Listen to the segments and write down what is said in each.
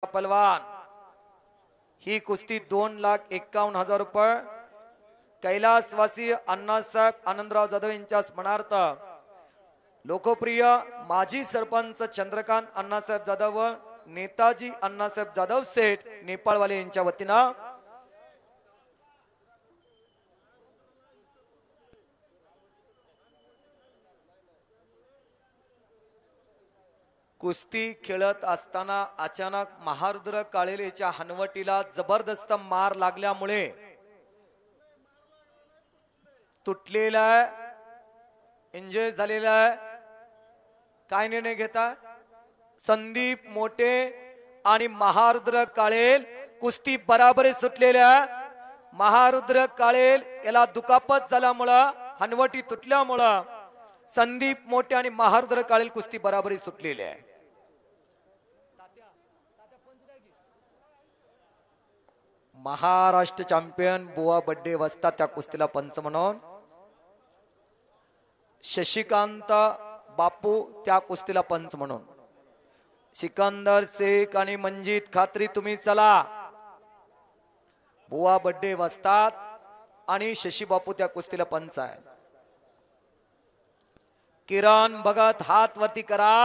पलवान ही कुस्ती 2,51,000 रुपये कैलासवासी अण्णासाहेब आनंदराव जाधव यांच्या स्मरणार्थ लोकप्रिय माजी सरपंच चंद्रकांत अण्णासाहेब जाधव व नेताजी अण्णासाहेब जाधव सेठ नेपाळवाले यांच्या वतीनं कुस्ती खेळत असताना अचानक महारुद्र काळेलेच्या हनवटीला जबरदस्त मार लागल्यामुळे तुटलेला इंजरी झालेला काय निर्णय घेता संदीप मोठे आणि महारुद्र काळेल कुस्ती बराबरी सुटलेल्या महारुद्र काळेल याला दुखापत झाल्यामुळे हनवटी तुटल्यामुळे संदीप मोठे आणि महारुद्र काळेल कुस्ती बराबरी सुटलेली आहे। महाराष्ट्र चॅम्पियन बुवा बड्डे वस्ता त्या कुस्तीला पंच म्हणून शशिकांत बापू त्या कुस्तीला पंच म्हणून सिकंदर शेख आणि मंजित खात्री तुम्ही चला बुवा बड्डे वस्तात आणि शशी बापू त्या कुस्तीला पंच आहे। किरण भगत हाथ वरती करा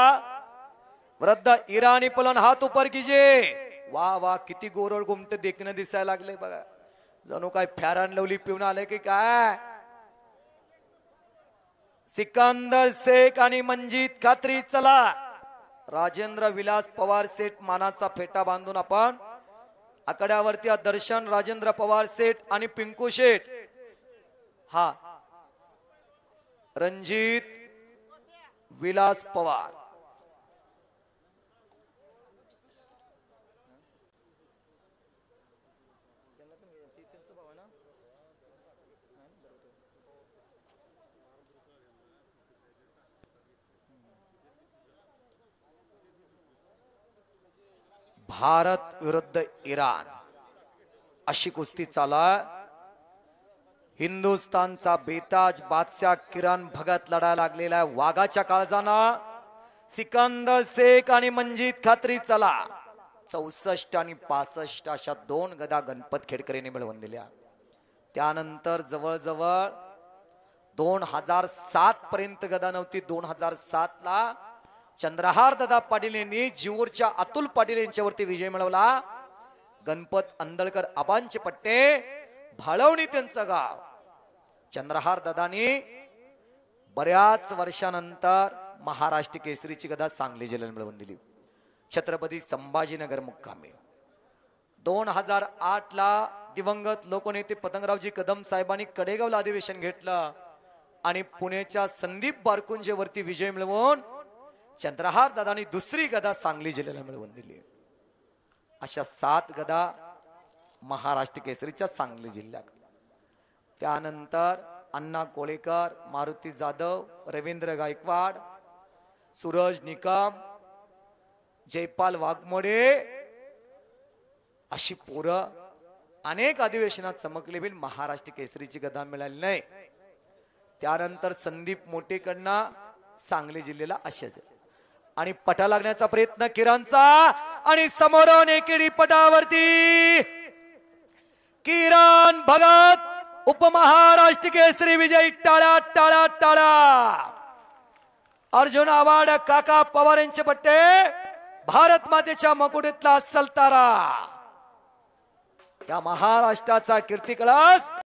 वृद्ध इराणी पलन हाथ ऊपर कीजिए। वाह वाह किती गोरड गुमट देखणं दिसायला लागले बघा जणू काय फॅरन लवली पिऊन आले की काय। सिकंदर शेख आणि मंजित खात्री चला राजेंद्र विलास पवार सेठ मानाचा फेटा बांधून आपण आकड्यावरती दर्शन राजेंद्र पवार सेठ आणि पिंकू शेठ हा रणजित विलास पवार भारत विरुद्ध इराण अशी कुस्ती चाला हिंदुस्थानचा बेताज बादशाह किरण भगत लढायला लागलेला आहे वाघाच्या काळजाना। सिकंदर शेख आणि मंजित खात्री चला 64 आणि 65 अशा दोन गदा गणपत खेडकरेंनी मिळवून दिल्या। त्यानंतर जवळजवळ 2007 पर्यंत गदा नव्हती 2007 ला चंद्रहार दादा पाटील यांनी जीवरच्या अतुल पाटील यांच्यावरती विजय मिळवला। गणपत अंदळकर आबांचे पट्टे भाळवणी त्यांचं गाव चंद्रहार दादानी बऱ्याच वर्षानंतर महाराष्ट्र केसरीची गदा सांगली जिल्ह्याला मिळवून दिली। छत्रपती संभाजीनगर मुक्कामी 2008 ला दिवंगत लोकनेते पतंगरावजी कदम साहेबांनी कडेगावला अधिवेशन घेतलं आणि पुण्याच्या संदीप बारकुंजे वरती विजय मिळवून चंद्रहार दादानी दुसरी गदा सांगली जिल्ह्याला मिळवून दिली। अशा 7 गदा महाराष्ट्र केसरीच्या सांगली जिल्ह्यात। त्यानंतर अण्णा कोळेकर मारुती जाधव रवींद्र गायकवाड सूरज निकम जयपाल वाघमोडे अशी पोरं अनेक अधिवेशनात चमकले बिन महाराष्ट्र केसरीची गदा मिळाली नाही। त्यानंतर संदीप मोठेकडनं सांगली जिल्ह्याला असेच आणि पटा लागण्याचा प्रयत्न किरणचा आणि समोरून एकेरी पटावरती किरण भगत उपमहाराष्ट्र केसरी विजयी टाळा टाळा टाळा। अर्जुन अवॉर्ड काका पवार यांचे पट्टे भारत मातेच्या मकुटीतला अस्सल तारा या महाराष्ट्राचा कीर्ती कलश